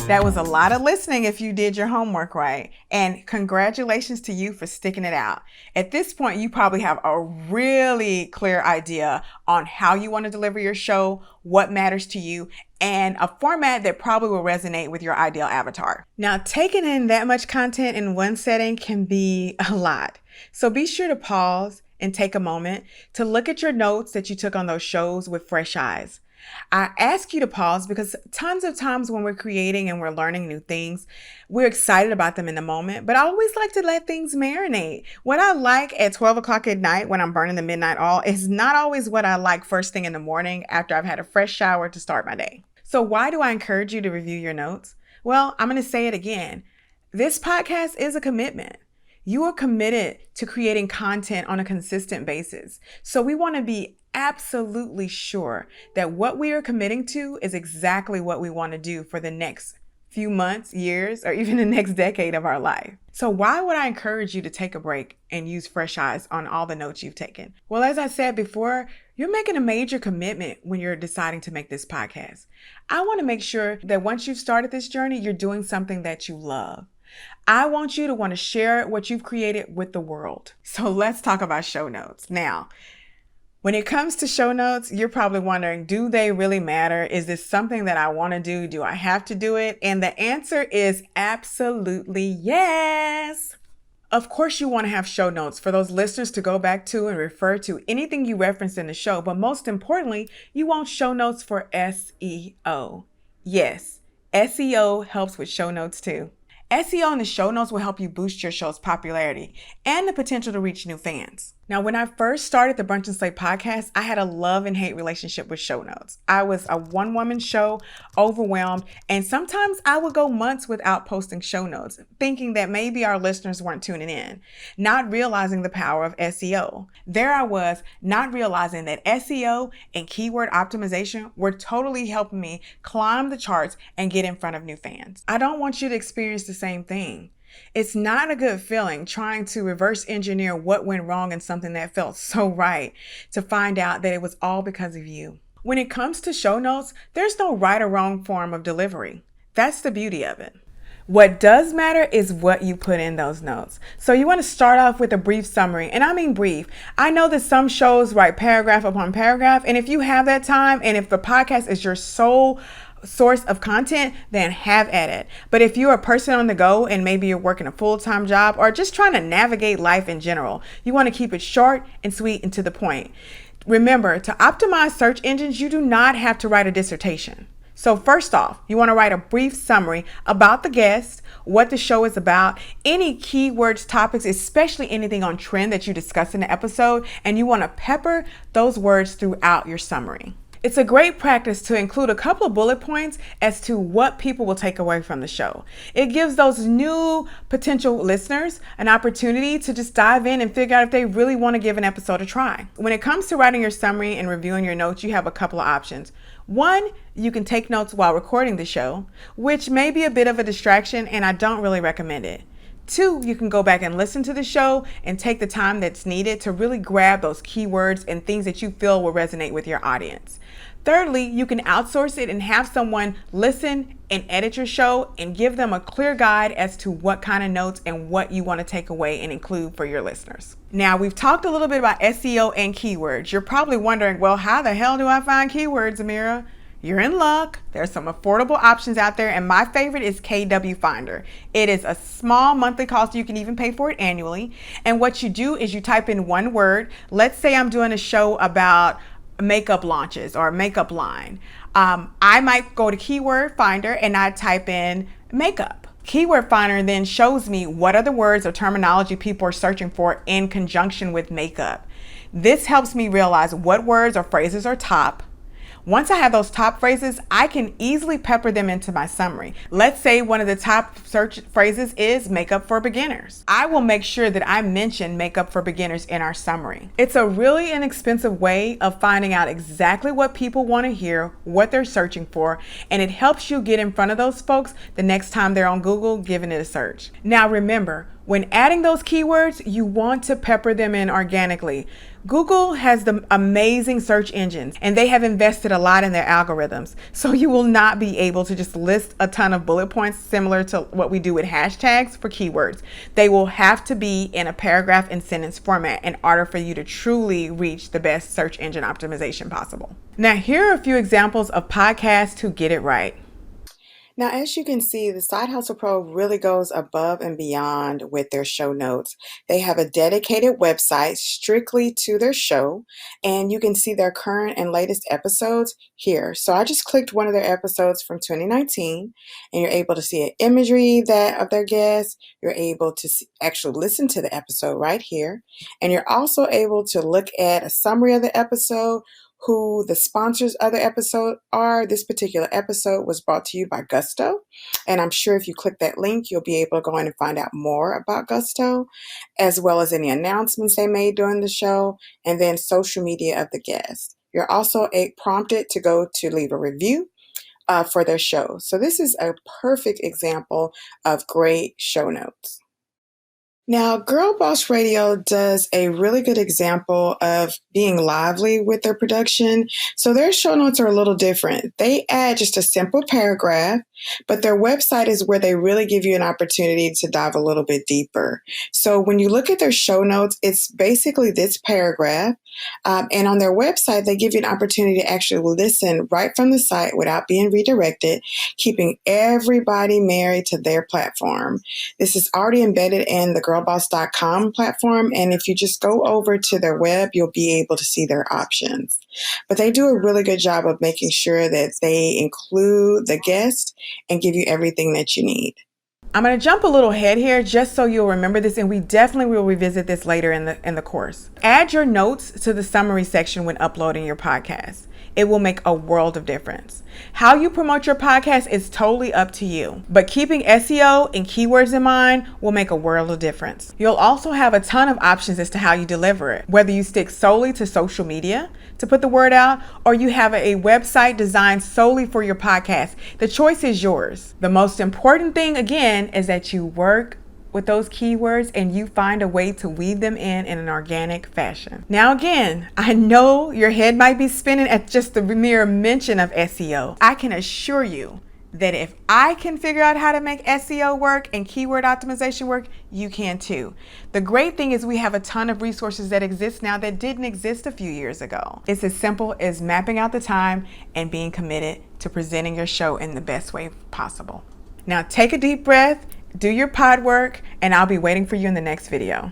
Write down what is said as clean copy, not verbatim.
That was a lot of listening if you did your homework right. And congratulations to you for sticking it out. At this point, you probably have a really clear idea on how you want to deliver your show, what matters to you, and a format that probably will resonate with your ideal avatar. Now, taking in that much content in one setting can be a lot. So be sure to pause and take a moment to look at your notes that you took on those shows with fresh eyes. I ask you to pause because tons of times when we're creating and we're learning new things, we're excited about them in the moment, but I always like to let things marinate. What I like at 12 o'clock at night when I'm burning the midnight oil is not always what I like first thing in the morning after I've had a fresh shower to start my day. So why do I encourage you to review your notes? Well, I'm going to say it again. This podcast is a commitment. You are committed to creating content on a consistent basis. So we want to be absolutely sure that what we are committing to is exactly what we want to do for the next few months, years, or even the next decade of our life. So why would I encourage you to take a break and use fresh eyes on all the notes you've taken? Well, as I said before, you're making a major commitment when you're deciding to make this podcast. I want to make sure that once you've started this journey, you're doing something that you love. I want you to want to share what you've created with the world. So let's talk about show notes. Now, when it comes to show notes, you're probably wondering, do they really matter? Is this something that I want to do? Do I have to do it? And the answer is absolutely yes. Of course, you want to have show notes for those listeners to go back to and refer to anything you referenced in the show. But most importantly, you want show notes for SEO. Yes, SEO helps with show notes too. SEO in the show notes will help you boost your show's popularity and the potential to reach new fans. Now, when I first started the Brunch and Slay podcast, I had a love and hate relationship with show notes. I was a one-woman show, overwhelmed, and sometimes I would go months without posting show notes, thinking that maybe our listeners weren't tuning in, not realizing the power of SEO. There I was, not realizing that SEO and keyword optimization were totally helping me climb the charts and get in front of new fans. I don't want you to experience the same thing. It's not a good feeling trying to reverse engineer what went wrong in something that felt so right to find out that it was all because of you. When it comes to show notes, there's no right or wrong form of delivery. That's the beauty of it. What does matter is what you put in those notes. So you want to start off with a brief summary, and I mean brief. I know that some shows write paragraph upon paragraph, and if you have that time, and if the podcast is your sole source of content, then have at it. But if you're a person on the go and maybe you're working a full-time job or just trying to navigate life in general, you want to keep it short and sweet and to the point. Remember, to optimize search engines, you do not have to write a dissertation. So first off, you want to write a brief summary about the guest, what the show is about, any keywords, topics, especially anything on trend that you discuss in the episode, and you want to pepper those words throughout your summary. It's a great practice to include a couple of bullet points as to what people will take away from the show. It gives those new potential listeners an opportunity to just dive in and figure out if they really want to give an episode a try. When it comes to writing your summary and reviewing your notes, you have a couple of options. One, you can take notes while recording the show, which may be a bit of a distraction and I don't really recommend it. Two, you can go back and listen to the show and take the time that's needed to really grab those keywords and things that you feel will resonate with your audience. Thirdly, you can outsource it and have someone listen and edit your show and give them a clear guide as to what kind of notes and what you want to take away and include for your listeners. Now, we've talked a little bit about SEO and keywords. You're probably wondering, well, how the hell do I find keywords, Amira? You're in luck. There's some affordable options out there, and my favorite is KW Finder. It is a small monthly cost. You can even pay for it annually. And what you do is you type in one word. Let's say I'm doing a show about makeup launches or makeup line. I might go to Keyword Finder and I type in makeup. Keyword Finder then shows me what are the words or terminology people are searching for in conjunction with makeup. This helps me realize what words or phrases are top. Once I have those top phrases, I can easily pepper them into my summary. Let's say one of the top search phrases is makeup for beginners. I will make sure that I mention makeup for beginners in our summary. It's a really inexpensive way of finding out exactly what people want to hear, what they're searching for, and it helps you get in front of those folks the next time they're on Google giving it a search. Now remember, When adding those keywords, you want to pepper them in organically. Google has the amazing search engines, and they have invested a lot in their algorithms. So you will not be able to just list a ton of bullet points similar to what we do with hashtags for keywords. They will have to be in a paragraph and sentence format in order for you to truly reach the best search engine optimization possible. Now, here are a few examples of podcasts who get it right. Now, as you can see, the Side Hustle Pro really goes above and beyond with their show notes. They have a dedicated website strictly to their show, and you can see their current and latest episodes here. So I just clicked one of their episodes from 2019, and you're able to see an imagery of their guests. You're able to actually listen to the episode right here, and you're also able to look at a summary of the episode, who the sponsors of the episode are. This particular episode was brought to you by Gusto. And I'm sure if you click that link, you'll be able to go in and find out more about Gusto, as well as any announcements they made during the show, and then social media of the guests. You're also prompted to go to leave a review for their show. So this is a perfect example of great show notes. Now, Girl Boss Radio does a really good example of being lively with their production. So their show notes are a little different. They add just a simple paragraph, but their website is where they really give you an opportunity to dive a little bit deeper. So when you look at their show notes, it's basically this paragraph. And on their website, they give you an opportunity to actually listen right from the site without being redirected, keeping everybody married to their platform. This is already embedded in the girlboss.com platform. And if you just go over to their web, you'll be able to see their options. But they do a really good job of making sure that they include the guest and give you everything that you need. I'm going to jump a little ahead here just so you'll remember this, and we definitely will revisit this later in the course. Add your notes to the summary section when uploading your podcast. It will make a world of difference. How you promote your podcast is totally up to you, but keeping SEO and keywords in mind will make a world of difference. You'll also have a ton of options as to how you deliver it, whether you stick solely to social media to put the word out, or you have a website designed solely for your podcast. The choice is yours. The most important thing, again, is that you work with those keywords and you find a way to weave them in an organic fashion. Now again, I know your head might be spinning at just the mere mention of SEO. I can assure you that if I can figure out how to make SEO work and keyword optimization work, you can too. The great thing is we have a ton of resources that exist now that didn't exist a few years ago. It's as simple as mapping out the time and being committed to presenting your show in the best way possible. Now take a deep breath, do your pod work, and I'll be waiting for you in the next video.